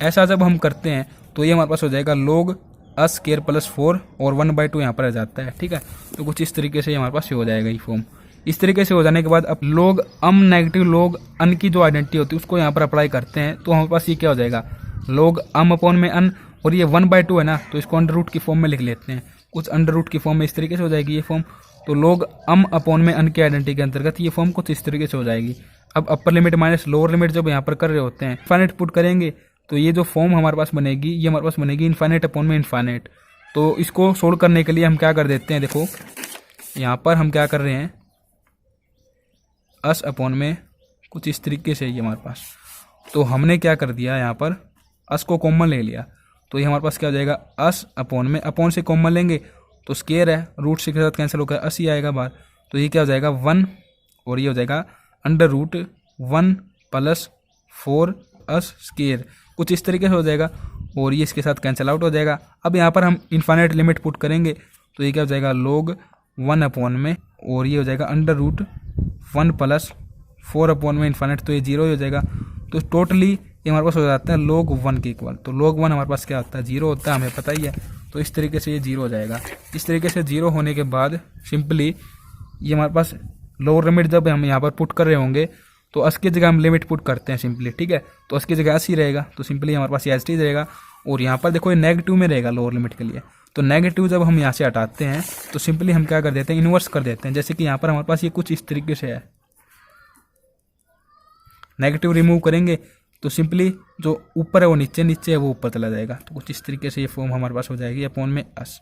ऐसा जब हम करते हैं तो ये हमारे पास हो जाएगा log अस स्केयर प्लस 4 और 1/2 यहाँ पर आ जाता है। ठीक है, तो कुछ इस तरीके से हमारे पास ये हो जाएगा ये फॉर्म। इस तरीके से हो जाने के बाद अब log नेगेटिव log अन की जो आइडेंटिटी होती है उसको यहाँ पर अप्लाई करते हैं तो हमारे पास ये क्या हो जाएगा log अपॉन में अन, और ये 1/2 है ना तो इसको अंडर रूट की फॉर्म में लिख लेते हैं। कुछ अंडर रूट की फॉर्म में इस तरीके से हो जाएगी ये फॉर्म। तो log अपॉन में अन की आइडेंटिटी के अंतर्गत ये फॉर्म कुछ इस तरीके से हो जाएगी। अब अपर लिमिट माइनस लोअर लिमिट जब यहाँ पर कर रहे होते हैं इनफाइनाइट पुट करेंगे तो ये जो फॉर्म हमारे पास बनेगी ये हमारे पास बनेगी इनफाइनाइट अपॉन में इनफाइनाइट। तो इसको सोल्व करने के लिए हम क्या कर देते हैं, देखो यहाँ पर हम क्या कर रहे हैं अस अपॉन में कुछ इस तरीके से ये हमारे पास, तो हमने क्या कर दिया यहाँ पर अस को कॉमन ले लिया तो ये हमारे पास क्या हो जाएगा अस अपॉन में, अपॉन से कॉमन लेंगे तो स्केयर है रूट से के साथ कैंसिल होकर अस ही आएगा बाहर। तो ये क्या हो जाएगा 1 और ये हो जाएगा अंडर रूट 1 प्लस 4 अस स्केयर, कुछ इस तरीके से हो जाएगा और ये इसके साथ कैंसिल आउट हो जाएगा। अब यहाँ पर हम इनफाइनाइट लिमिट पुट करेंगे तो ये क्या हो जाएगा log 1 अपॉन में और ये हो जाएगा अंडर रूट 1 प्लस 4 अपॉन में इनफाइनाइट, तो ये 0 हो जाएगा। तो टोटली ये हमारे पास हो जाता है log 1 के इक्वल। तो log 1 हमारे पास क्या होता है 0 होता है, हमें पता ही है। तो इस तरीके से ये 0 हो जाएगा। इस तरीके से 0 होने के बाद सिंपली ये हमारे पास लोअर लिमिट जब हम यहाँ पर पुट कर रहे होंगे तो अस की जगह हम लिमिट पुट करते हैं सिंपली। ठीक है, तो अस की जगह अस ही रहेगा तो सिंपली हमारे पास ये एस टी रहेगा। और यहाँ पर देखो ये नेगेटिव में रहेगा लोअर लिमिट के लिए, तो नेगेटिव जब हम यहाँ से हटाते हैं तो सिंपली हम क्या कर देते हैं इन्वर्स कर देते हैं। जैसे कि यहाँ पर हमारे पास ये कुछ इस तरीके से है, नेगेटिव रिमूव करेंगे तो सिंपली जो ऊपर है वो नीचे, नीचे है वो ऊपर चला जाएगा। तो कुछ इस तरीके से ये फॉर्म हमारे पास हो जाएगी अपॉन में अस।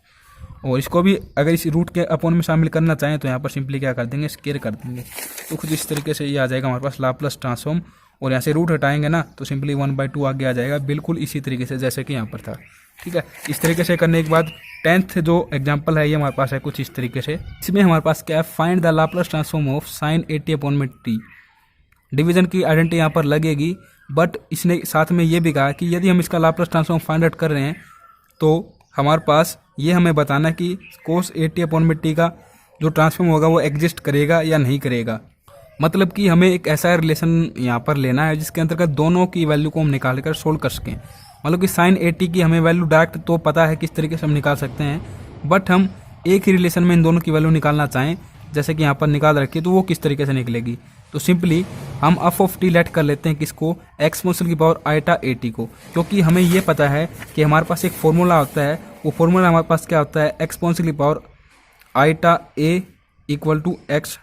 और इसको भी अगर इस रूट के अपॉन में शामिल करना चाहें तो यहाँ पर सिंपली क्या कर देंगे स्केयर कर देंगे। तो कुछ इस तरीके से ये आ जाएगा हमारे पास लाप्लास ट्रांसफॉर्म। और यहाँ से रूट हटाएंगे ना तो सिंपली 1/2 आगे आ जाएगा बिल्कुल इसी तरीके से जैसे कि यहाँ पर था। ठीक है, इस तरीके से करने के बाद 10th जो एग्जाम्पल है ये हमारे पास है कुछ इस तरीके से। इसमें हमारे पास क्या है find the Laplace transform of sin 80 upon में t। डिवीजन की आइडेंटिटी यहाँ पर लगेगी, बट इसने साथ में ये भी कहा कि यदि हम इसका लाप्लास ट्रांसफॉर्म फाइंड आउट कर रहे हैं तो हमारे पास ये हमें बताना कि cos 80 अपॉन में t का जो ट्रांसफॉर्म होगा वो एग्जिस्ट करेगा या नहीं करेगा। मतलब कि हमें एक ऐसा रिलेशन यहाँ पर लेना है जिसके अंतर्गत दोनों की वैल्यू को हम निकाल कर सोल्व कर सकें। मतलब कि sin 80 की हमें वैल्यू डायरेक्ट तो पता है किस तरीके से हम निकाल सकते हैं, बट हम एक ही रिलेशन में इन दोनों की वैल्यू निकालना चाहें जैसे कि यहाँ पर निकाल रखी है तो वो किस तरीके से निकलेगी। तो सिंपली हम एफ ऑफ टी लेट कर लेते हैं किसको एक्सपोनेंशियल की पावर आइटा 80 को, क्योंकि हमें ये पता है कि हमारे पास एक फॉर्मूला होता है, वो फॉर्मूला हमारे पास क्या होता है एक्सपोनेंशियल की power iota a equal to x,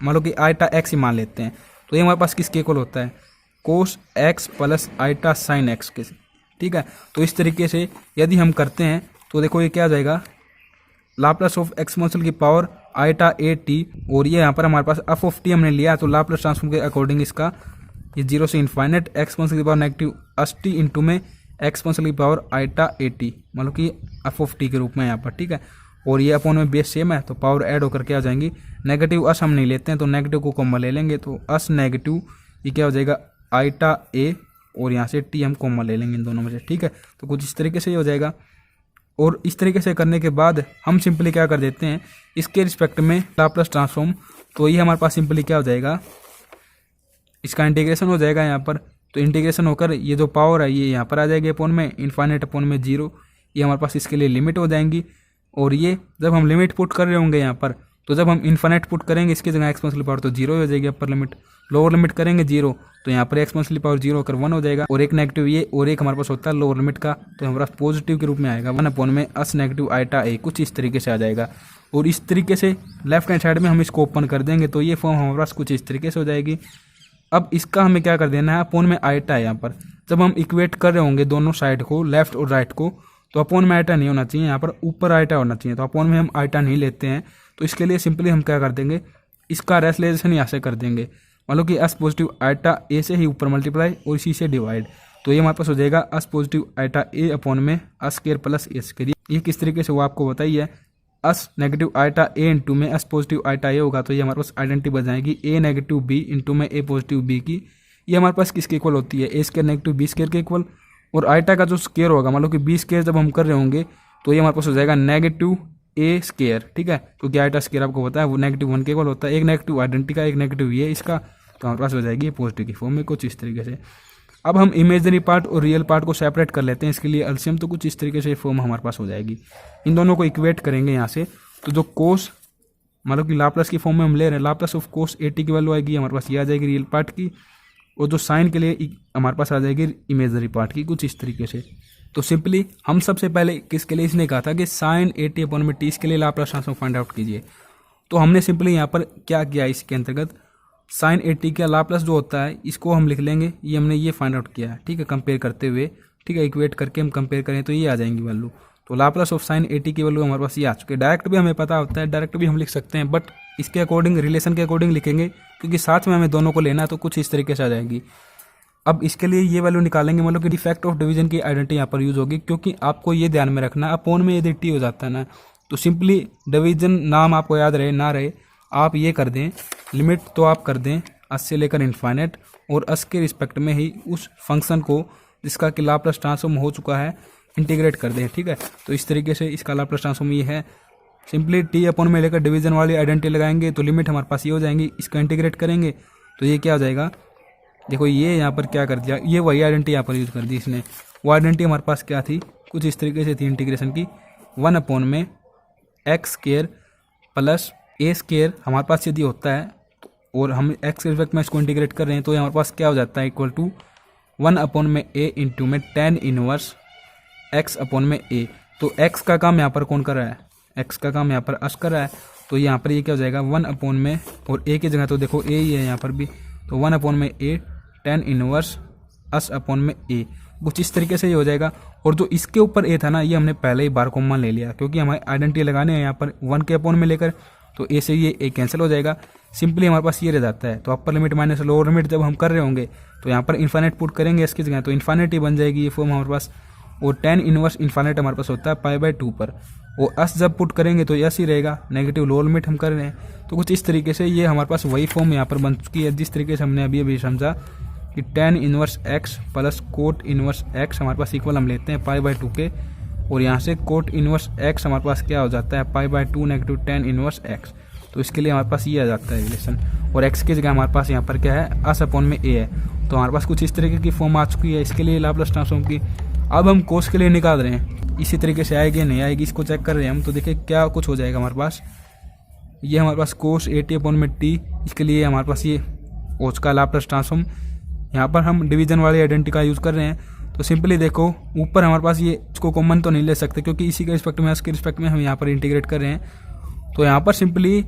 मतलब कि आइटा एक्स ही मान लेते हैं। तो ये हमारे पास किसके इक्वल होता है cos x plus iota sine x के। ठीक है, तो इस तरीके से यदि हम करते हैं तो देखो ये क्या आ जाएगा लाप्लास ऑफ एक्सपोनेंशियल की पावर आइटा ए टी। और ये यहाँ पर हमारे पास एफ ऑफ टी हमने लिया तो लाप्लास ट्रांसफॉर्म के अकॉर्डिंग इसका ये 0 से इनफाइनाइट एक्सपोनेंशियल की पावर नेगेटिव अस टी इंटू में एक्सपोनेंशियल की पावर आइटा ए टी, मतलब कि एफ ऑफ टी के रूप में यहाँ पर। ठीक है, और ये अपॉन में बेस सेम है तो पावर ऐड होकर के आ जाएंगी। नेगेटिव अस हम नहीं लेते हैं तो नेगेटिव को कॉमन ले लेंगे तो अस नेगेटिव ये क्या हो जाएगा आइटा ए और यहाँ से टी हम कॉमन ले लेंगे इन दोनों में से। ठीक है, तो कुछ इस तरीके से हो जाएगा। और इस तरीके से करने के बाद हम सिंपली क्या कर देते हैं इसके रिस्पेक्ट में लाप्लास ट्रांसफॉर्म, तो ये हमारे पास सिंपली क्या हो जाएगा इसका इंटीग्रेशन हो जाएगा यहाँ पर। तो इंटीग्रेशन होकर ये जो पावर है ये यहाँ पर आ जाएगी अपॉन में इनफाइनाइट अपॉन में 0, ये हमारे पास इसके लिए लिमिट हो जाएंगी। और ये जब हम लिमिट पुट कर रहे होंगे यहाँ पर, तो जब हम इनफाइनाइट पुट करेंगे इसकी जगह एक्सपोनेंशियल पावर तो 0 हो जाएगी अपर लिमिट, लोअर लिमिट करेंगे 0 तो यहाँ पर एक्सपोनेंशियल पावर 0 होकर 1 हो जाएगा। और एक नेगेटिव ये और एक हमारे पास होता है लोअर लिमिट का, तो हमारे पास पॉजिटिव के रूप में आएगा 1 अपॉन में अस नेगेटिव आइटा ए, कुछ इस तरीके से आ जाएगा। और इस तरीके से लेफ्ट हैंड साइड में हम इसको ओपन कर देंगे तो ये फॉर्म हमारे पास कुछ इस तरीके से हो जाएगी। अब इसका हमें क्या कर देना है, अपोन में आइटा है यहाँ पर। जब हम इक्वेट कर रहे होंगे दोनों साइड को, लेफ्ट और राइट को, तो अपोन में आइटा नहीं होना चाहिए, यहाँ पर ऊपर आइटा होना चाहिए। तो अपोन में हम आइटा नहीं लेते हैं, तो इसके लिए सिंपली हम क्या कर देंगे, इसका रेसलेशन यहाँ से कर देंगे। मान लो कि एस पॉजिटिव आइटा ए से ही ऊपर मल्टीप्लाई और इसी से डिवाइड, तो ये हमारे पास हो जाएगा एस पॉजिटिव आइटा ए अपॉन में एस स्क्वायर प्लस ए स्क्वायर। ये किस तरीके से वो आपको बताइए, एस नेगेटिव आइटा ए इंटू में एस पॉजिटिव आइटा ए होगा, तो ये हमारे पास आइडेंटिटी बन जाएगी ए नेगेटिव बी इंटू में ए पॉजिटिव बी की। ये हमारे पास किसके इक्वल होती है, ए स्क्वायर नेगेटिव बी स्क्वायर के इक्वल। और आइटा का जो स्क्वायर होगा, मान लो कि बी स्क्वायर जब हम कर रहे होंगे, तो ये हमारे पास हो जाएगा नेगेटिव ए स्क्वायर, ठीक है, क्योंकि आइटा स्क्वायर आपको पता है वो नेगेटिव 1 के इक्वल होता है। एक नेगेटिव आइडेंटिटी का, एक नेगेटिव ये इसका, तो हमारे पास हो जाएगी पॉजिटिव की फॉर्म में कुछ इस तरीके से। अब हम इमेजनरी पार्ट और रियल पार्ट को सेपरेट कर लेते हैं, इसके लिए एलसीएम, तो कुछ इस तरीके से फॉर्म हमारे पास हो जाएगी। इन दोनों को इक्वेट करेंगे यहाँ से, तो जो कोस मतलब कि लाप्लास की फॉर्म में हम ले रहे हैं, लाप्लास ऑफ कोस 80 की वैल्यू आएगी हमारे पास, ये आ जाएगी रियल पार्ट की, और जो साइन के लिए हमारे पास आ जाएगी इमेजनरी पार्ट की, कुछ इस तरीके से। तो सिंपली हम सबसे पहले किसके लिए इसने कहा था कि साइन 80 अपॉन में टी, इसके लिए लाप्लास ट्रांसफॉर्म फाइंड आउट कीजिए। तो हमने सिंपली यहाँ पर क्या किया, इसके अंतर्गत साइन 80 का लाप्लास जो होता है इसको हम लिख लेंगे, ये हमने ये फाइंड आउट किया है, ठीक है, कंपेयर करते हुए, ठीक है, इक्वेट करके हम कंपेयर करें तो ये आ जाएंगी वैल्यू। तो लाप्लास ऑफ साइन 80 की वैल्यू हमारे पास ये आ चुकी है। डायरेक्ट भी हमें पता होता है, डायरेक्ट भी हम लिख सकते हैं, बट इसके अकॉर्डिंग, रिलेशन के अकॉर्डिंग लिखेंगे, क्योंकि साथ में हमें दोनों को लेना है, तो कुछ इस तरीके से आ जाएगी। अब इसके लिए ये वैल्यू निकालेंगे, मतलब कि डिफेक्ट ऑफ डिवीजन की आइडेंटिटी यहाँ पर यूज होगी, क्योंकि आपको ये ध्यान में रखना, अपोन में यदि टी हो जाता है ना, तो सिंपली डिवीजन नाम आपको याद रहे ना रहे, आप ये कर दें, लिमिट तो आप कर दें 80 से लेकर इन्फाइनेट, और 80 के रिस्पेक्ट में ही उस फंक्शन को जिसका कि लाप्लास ट्रांसफॉर्म हो चुका है इंटीग्रेट कर दें, ठीक है। तो इस तरीके से इसका लाप्लास ट्रांसफॉर्म ये है। सिंपली टी अपॉन में लेकर डिवीजन वाली आइडेंटिटी लगाएंगे, तो लिमिट हमारे पास ये हो जाएंगी, इसका इंटीग्रेट करेंगे तो ये क्या हो जाएगा, देखो ये यहाँ पर क्या कर दिया, ये वही आइडेंटिटी यहाँ पर यूज़ कर दी इसने। वो आइडेंटिटी हमारे पास क्या थी, कुछ इस तरीके से थी इंटीग्रेशन की, 1 अपॉन में एक्स स्क्वायर प्लस ए स्क्वायर हमारे पास यदि होता है, और हम एक्स के रिस्पेक्ट में इसको इंटीग्रेट कर रहे हैं, तो हमारे पास क्या हो जाता है, इक्वल टू 1 अपॉन में ए इंटू में tan इनवर्स एक्स अपॉन में ए। तो एक्स का काम यहाँ पर कौन कर रहा है, एक्स का काम यहाँ पर अस कर रहा है, तो यहाँ पर ये क्या हो जाएगा 1 अपॉन में, और ए की जगह तो देखो ए ही है यहाँ पर भी, तो 1 अपॉन में ए tan इनवर्स अस अपॉन में ए, कुछ इस तरीके से ये हो जाएगा। और जो इसके ऊपर ए था ना, ये हमने पहले ही बार कॉमन ले लिया, क्योंकि हमारे आइडेंटिटी लगाने हैं यहाँ पर 1 के अपॉन में लेकर, तो ए से ये ए कैंसिल हो जाएगा, सिंपली हमारे पास ये रह जाता है। तो अपर लिमिट माइनस लोअर लिमिट जब हम कर रहे होंगे, तो यहाँ पर इन्फाइनेट पुट करेंगे इसकी जगह, तो इन्फाइनेट ही बन जाएगी ये फॉर्म हमारे पास। और tan इनवर्स इन्फाइनेट हमारे पास होता है π/2 पर, और अस जब पुट करेंगे तो यस ही रहेगा, नेगेटिव लोअर लिमिट हम कर रहे हैं। तो कुछ इस तरीके से ये हमारे पास वही फॉर्म यहाँ पर बन चुकी है, जिस तरीके से हमने अभी समझा कि tan inverse x plus cot inverse x हमारे पास इक्वल हम लेते हैं π/2 के, और यहाँ से कोट इनवर्स एक्स हमारे पास क्या हो जाता है π/2 नेगेटिव tan इनवर्स एक्स। तो इसके लिए हमारे पास ये आ जाता है रिलेशन, और एक्स की जगह हमारे पास यहाँ पर क्या है, अस अपॉन में ए है। तो हमारे पास कुछ इस तरीके की फॉर्म आ चुकी है इसके लिए लाप्लास ट्रांसफॉर्म की। अब हम कोस के लिए निकाल रहे हैं, इसी तरीके से आएगी नहीं आएगी इसको चेक कर रहे हैं हम, तो देखिए क्या कुछ हो जाएगा हमारे पास। ये हमारे पास कोस 80 अपॉन में टी, इसके लिए हमारे पास ये कोस का लाप्लास ट्रांसफॉर्म, यहाँ पर हम डिवीजन वाली आइडेंटिटी का यूज़ कर रहे हैं। तो सिंपली देखो ऊपर हमारे पास ये इसको कॉमन तो नहीं ले सकते, क्योंकि इसी के रिस्पेक्ट में इसके रिस्पेक्ट में हम यहाँ पर इंटीग्रेट कर रहे हैं। तो यहाँ पर सिंपली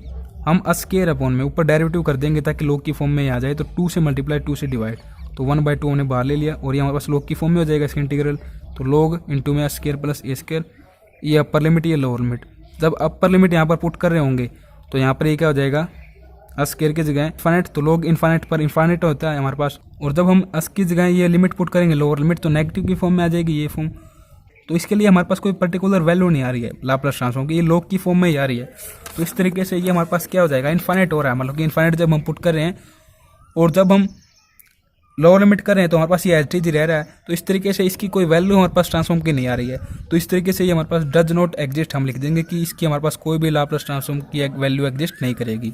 हम स्क्वायर अपॉन में ऊपर डेरिवेटिव कर देंगे ताकि लॉग की फॉर्म में आ जाए, तो 2 से मल्टीप्लाई 2 से डिवाइड, तो 1/2 हमने बाहर ले लिया, और ये हमारे पास लॉग की फॉर्म में हो जाएगा इसका इंटीग्रल। तो लॉग इंटू में स्क्वायर प्लस ए स्क्वायर, ये अपर लिमिट ये लोअर लिमिट। जब अपर लिमिट यहाँ पर पुट कर रहे होंगे, तो यहाँ पर ये क्या हो जाएगा, स्क्वायर की जगह इन्फाइनेट, तो लॉग इन्फाइनेट पर इन्फाइनेट होता है हमारे पास। और जब हम अस की जगह ये लिमिट पुट करेंगे लोअर लिमिट, तो नेगेटिव की फॉर्म में आ जाएगी ये फॉर्म। तो इसके लिए हमारे पास कोई पर्टिकुलर वैल्यू नहीं आ रही है लाप्लास ट्रांसफॉर्म की, ये लॉग की फॉर्म में ही आ रही है। तो इस तरीके से ये हमारे पास क्या हो जाएगा, इन्फाइनेट हो रहा है, मतलब कि इन्फाइनेट जब हम पुट कर रहे हैं, और जब हम लोअर लिमिट कर रहे हैं तो हमारे पास ये एच रह रहा है। तो इस तरीके से इसकी कोई वैल्यू हमारे पास ट्रांसफॉर्म की नहीं आ रही है, तो इस तरीके से ये हमारे पास डज नॉट एग्जिस्ट हम लिख देंगे कि इसकी हमारे पास कोई भी लाप्लास ट्रांसफॉर्म की एक वैल्यू एग्जिस्ट नहीं करेगी,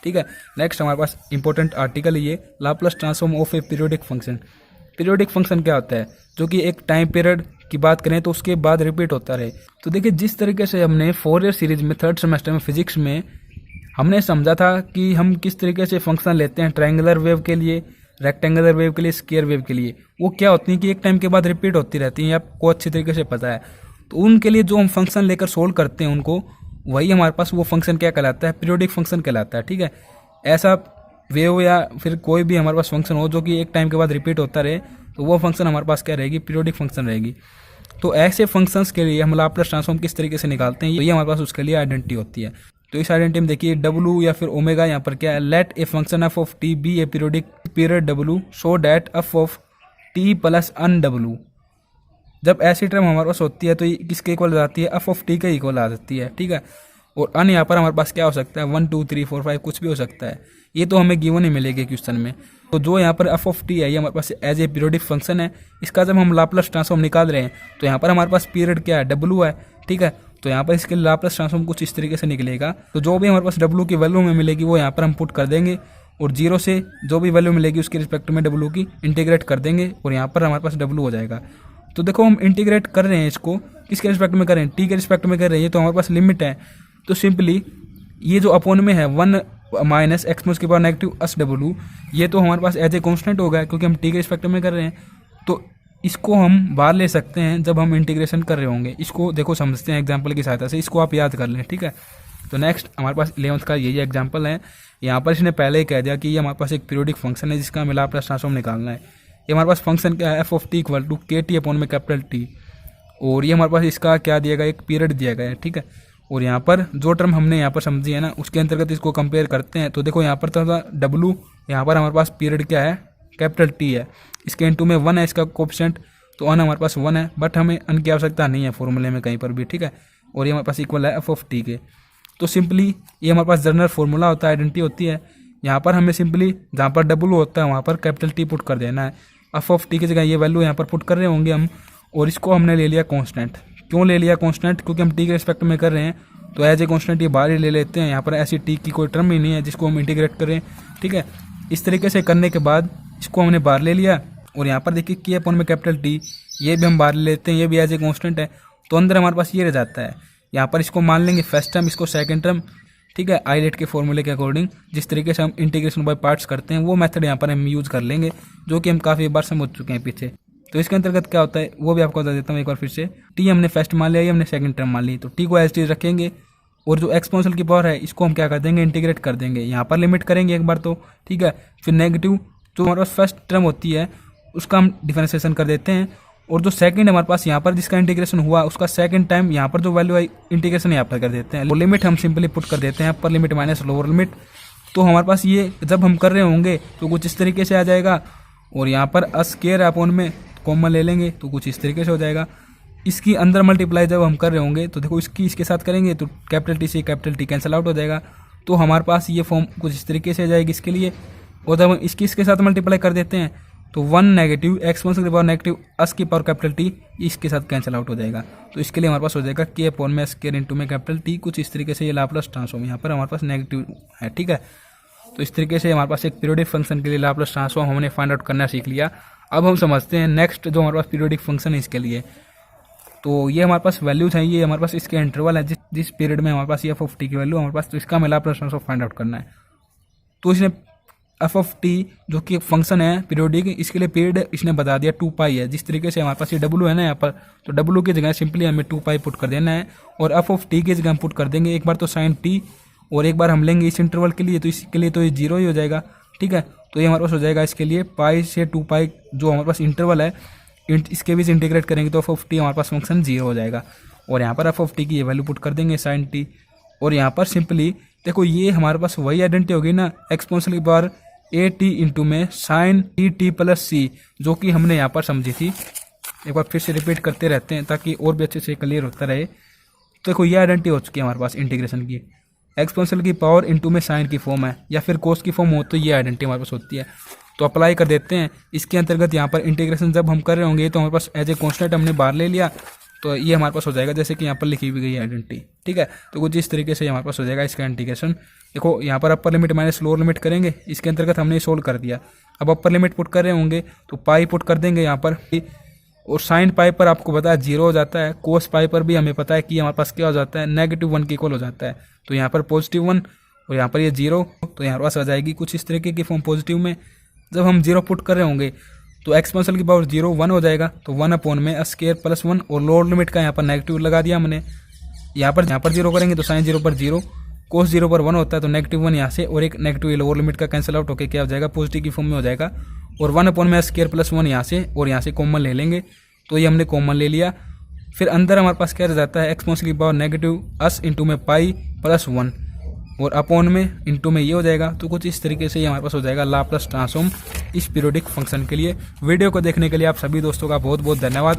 ठीक है। नेक्स्ट हमारे पास इंपॉर्टेंट आर्टिकल ये Laplace transform of A periodic function. Periodic function क्या होता है, जो कि एक टाइम पीरियड की बात करें तो उसके बाद रिपीट होता रहे। तो देखिए जिस तरीके से हमने फोरियर सीरीज में 3rd सेमेस्टर में फिजिक्स में हमने समझा था कि हम किस तरीके से फंक्शन लेते हैं ट्रायंगुलर वेव के लिए, रेक्टेंगुलर वेव के लिए, स्क्वायर वेव के लिए, वो क्या होती हैं कि एक टाइम के बाद रिपीट होती रहती हैं, आपको अच्छी तरीके से पता है। तो उनके लिए जो हम फंक्शन लेकर सोल्व करते हैं उनको, वही हमारे पास वो फंक्शन क्या कहलाता है, पीरियोडिक फंक्शन कहलाता है, ठीक है। ऐसा वेव या फिर कोई भी हमारे पास फंक्शन हो जो कि एक टाइम के बाद रिपीट होता रहे, तो वो फंक्शन हमारे पास क्या रहेगी, पीरियोडिक फंक्शन रहेगी। तो ऐसे फंक्शंस के लिए हम लाप्लास ट्रांसफॉर्म किस तरीके से निकालते हैं, तो ये हमारे पास उसके लिए आइडेंटिटी होती है। तो इस आइडेंटिटी में देखिए डब्लू या फिर ओमेगा यहाँ पर क्या है, let a function F of T be a periodic period W so that F of T plus an W. जब ऐसी टर्म हमारे पास होती है तो ये किसके इक्वल आ जाती है, एफ ऑफ टी के इक्वल आ जाती है, ठीक है। और अन यहाँ पर हमारे पास क्या हो सकता है, 1 2 3 4 5 कुछ भी हो सकता है, ये तो हमें गिवन ही मिलेगी क्वेश्चन में। तो जो यहाँ पर एफ ऑफ टी है ये हमारे पास एज ए पीरियोडिक फंक्शन है, इसका जब हम लाप्लास ट्रांसफॉर्म निकाल रहे हैं तो यहाँ पर हमारे पास पीरियड क्या है, डब्लू है, ठीक है। तो यहाँ पर इसके लाप्लास ट्रांसफॉर्म कुछ इस तरीके से निकलेगा। तो जो भी हमारे पास डब्लू की वैल्यू में मिलेगी वो यहाँ पर हम पुट कर देंगे, और जीरो से जो भी वैल्यू मिलेगी उसके रिस्पेक्ट में डब्लू की इंटीग्रेट कर देंगे, और यहाँ पर हमारे पास डब्लू हो जाएगा। तो देखो हम इंटीग्रेट कर रहे हैं इसको, किसके रिस्पेक्ट में कर रहे हैं, टी के रिस्पेक्ट में कर रहे हैं, तो हमारे पास लिमिट है। तो सिंपली ये जो अपॉन में है 1 माइनस एक्स की पावर नेगेटिव एस डब्लू, ये तो हमारे पास एज ए कॉन्स्टेंट होगा क्योंकि हम टी के रिस्पेक्ट में कर रहे हैं। तो इसको हम बाहर ले सकते हैं जब हम इंटीग्रेशन कर रहे होंगे। इसको देखो समझते हैं एग्जाम्पल की सहायता से, इसको आप याद कर लें, ठीक है। तो नेक्स्ट हमारे पास 11th का यही एग्जाम्पल है। यहाँ पर इसने पहले ही कह दिया कि ये हमारे पास एक पीरियोडिक फंक्शन है जिसका हमें लाप्लास ट्रांसफॉर्म निकालना है। ये हमारे पास फंक्शन क्या है, f of t equal to k t upon में कैपिटल टी, और ये हमारे पास इसका क्या दिया गया, एक पीरियड दिया गया है, ठीक है। और यहाँ पर जो टर्म हमने यहाँ पर समझी है ना, उसके अंतर्गत इसको कंपेयर करते हैं। तो देखो यहाँ पर था डब्लू, यहाँ पर हमारे पास पीरियड क्या है, कैपिटल टी है, इसके इंटू में 1 है इसका कोएफिशिएंट, तो अन हमारे पास 1 है, बट हमें अन की आवश्यकता नहीं है फॉर्मूले में कहीं पर भी, ठीक है। और ये हमारे पास इक्वल है एफ ऑफ टी के। तो सिंपली ये हमारे पास जनरल फॉर्मूला होता है, आइडेंटिटी होती है। यहाँ पर हमें सिंपली जहाँ पर डब्लू होता है वहाँ पर कैपिटल टी पुट कर देना है, एफ ऑफ टी की जगह ये वैल्यू यहाँ पर पुट कर रहे होंगे हम, और इसको हमने ले लिया कांस्टेंट। क्यों ले लिया कांस्टेंट, क्योंकि हम टी के रिस्पेक्ट में कर रहे हैं, तो एज ए कांस्टेंट ये बाहर ही ले लेते हैं। यहाँ पर ऐसी टी की कोई टर्म ही नहीं है जिसको हम इंटीग्रेट करें, ठीक है। इस तरीके से करने के बाद इसको हमने बाहर ले लिया, और यहाँ पर देखिए के अपॉन में कैपिटल टी, ये भी हम बाहर ले लेते हैं, ये भी एज ए कांस्टेंट है। तो अंदर हमारे पास ये रह जाता है, यहाँ पर इसको मान लेंगे फर्स्ट टर्म, इसको सेकंड टर्म, ठीक है। आइलेट के फॉर्मूले के अकॉर्डिंग जिस तरीके से हम इंटीग्रेशन बाय पार्ट्स करते हैं वो मेथड यहाँ पर हम यूज़ कर लेंगे, जो कि हम काफ़ी बार समझ चुके हैं पीछे। तो इसके अंतर्गत क्या होता है वो भी आपको बता देता हूँ एक बार फिर से। टी हमने फर्स्ट मान लिया, ये हमने सेकंड टर्म मान ली, तो टी को एज टी रखेंगे, और जो एक्सपोनेंशियल की पावर है इसको हम क्या कर देंगे, इंटीग्रेट कर देंगे। यहाँ पर लिमिट करेंगे एक बार तो, ठीक है। फिर नेगेटिव जो हमारे पास फर्स्ट टर्म होती है उसका हम डिफरेंशिएशन कर देते हैं, और जो सेकंड हमारे पास यहाँ पर जिसका इंटीग्रेशन हुआ उसका सेकंड टाइम यहाँ पर जो वैल्यू आई इंटीग्रेशन यहाँ पर कर देते हैं। वो लिमिट हम सिंपली पुट कर देते हैं, अपर लिमिट माइनस लोअर लिमिट। तो हमारे पास ये जब हम कर रहे होंगे तो कुछ इस तरीके से आ जाएगा, और यहाँ पर स्क्वायर अपॉन में कॉमन ले लेंगे तो कुछ इस तरीके से हो जाएगा। इसकी अंदर मल्टीप्लाई जब हम कर रहे होंगे तो देखो इसकी इसके साथ करेंगे तो कैपिटल टी से कैपिटल टी कैंसिल आउट हो जाएगा, तो हमारे पास ये फॉर्म कुछ इस तरीके से आ जाएगी इसके लिए। और जब हम इसकी इसके साथ मल्टीप्लाई कर देते हैं तो 1 नेगेटिव एक्सपोनेंशियल की पावर नेगेटिव एस की पावर कैपिटल टी इसके साथ कैंसिल आउट हो जाएगा। तो इसके लिए हमारे पास हो जाएगा के अपॉन में स्क्वायर इनटू में कैपिटल टी, कुछ इस तरीके से ये लाप्लास ट्रांसफॉर्म यहाँ पर हमारे पास नेगेटिव है, ठीक है। तो इस तरीके से हमारे पास एक पीरियोडिक फंक्शन के लिए लाप्लास ट्रांसफॉर्म हमने फाइंड आउट करना सीख लिया। अब हम समझते हैं नेक्स्ट जो हमारे पास पीरियोडिक फंक्शन है इसके लिए। तो ये हमारे पास वैल्यूज हैं, ये हमारे पास इसके इंटरवल है जिस पीरियड में हमारे पास ये एफ ऑफ टी की वैल्यू हमारे पास, तो इसका हमें लाप्लास ट्रांसफॉर्म फाइंड आउट करना है। तो इसने एफ ऑफ टी जो कि एक फंक्शन है पीरियोडिक, इसके लिए पीरियड इसने बता दिया 2 पाई है। जिस तरीके से हमारे पास ये डब्लू है ना यहाँ पर, तो डब्लू की जगह सिंपली हमें 2 पाई पुट कर देना है, और एफ ऑफ टी की जगह हम पुट कर देंगे एक बार तो साइन टी, और एक बार हम लेंगे इस इंटरवल के लिए, तो इसके लिए तो ये 0 ही हो जाएगा, ठीक है। तो ये हमारे पास हो जाएगा इसके लिए पाई से 2 पाई जो हमारे पास इंटरवल है, इसके बीच इंटीग्रेट करेंगे तो एफ ऑफ टी हमारे पास फंक्शन 0 हो जाएगा, और यहाँ पर एफ ऑफ टी की ये वैल्यू पुट कर देंगे साइन टी। और यहाँ पर सिंपली देखो ये हमारे पास वही आइडेंटिटी होगी ना, एक्सपोनेंशियल की पावर ए टी इंटू में साइन टी टी प्लस सी, जो कि हमने यहाँ पर समझी थी। एक बार फिर से रिपीट करते रहते हैं ताकि और भी अच्छे से क्लियर होता रहे। तो देखो ये आइडेंटिटी हो चुकी है हमारे पास इंटीग्रेशन की, एक्सपोनेंशियल की पावर इंटू में साइन की फॉर्म है या फिर कोस की फॉर्म हो तो ये आइडेंटिटी हमारे पास होती है। तो अप्लाई कर देते हैं इसके अंतर्गत। यहाँ पर इंटीग्रेशन जब हम कर रहे होंगे तो हमारे पास एज ए कॉन्स्टेंट हमने बाहर ले लिया, तो ये हमारे पास हो जाएगा जैसे कि यहाँ पर लिखी हुई गई आइडेंटिटी, ठीक है। तो कुछ इस तरीके से हमारे पास हो जाएगा इसका इंटीग्रेशन। देखो यहाँ पर अपर लिमिट माइनस लोअर लिमिट करेंगे, इसके अंतर्गत हमने सोल्व कर दिया। अब अपर लिमिट पुट कर रहे होंगे तो पाई पुट कर देंगे यहाँ पर, और साइन पाई पर आपको पता है 0 हो जाता है, कोस पाई पर भी हमें पता है कि हमारे पास क्या हो जाता है, -1 के इक्वल हो जाता है। तो यहाँ पर +1 और यहाँ पर ये 0, तो यहाँ पास आ जाएगी कुछ इस तरीके की फॉर्म पॉजिटिव में। जब हम 0 पुट कर रहे होंगे तो एक्सपोनेंशियल की पावर 0 1 हो जाएगा, तो 1 अपॉन में स्क्वायर प्लस 1, और लोअर लिमिट का यहाँ पर नेगेटिव लगा दिया हमने। यहाँ पर 0 करेंगे तो साइन 0 पर 0, cos 0 पर 1 होता है तो -1 यहाँ से, और एक नेगेटिव लोअर लिमिट का कैंसिल आउट होकर क्या हो जाएगा, पॉजिटिव की फॉर्म में हो जाएगा। और 1/m² + 1 यहाँ से, और यहाँ से कॉमन ले लेंगे, तो ये हमने कॉमन ले लिया। फिर अंदर हमारे पास क्या रह जाता है, एक्सपोनेंशियल की पावर नेगेटिव अस इंटू में पाई + 1, और अपॉन में इंटू में ये हो जाएगा। तो कुछ इस तरीके से ये हमारे पास हो जाएगा लाप्लास ट्रांसफॉर्म इस पीरियोडिक फंक्शन के लिए। वीडियो को देखने के लिए आप सभी दोस्तों का बहुत बहुत धन्यवाद।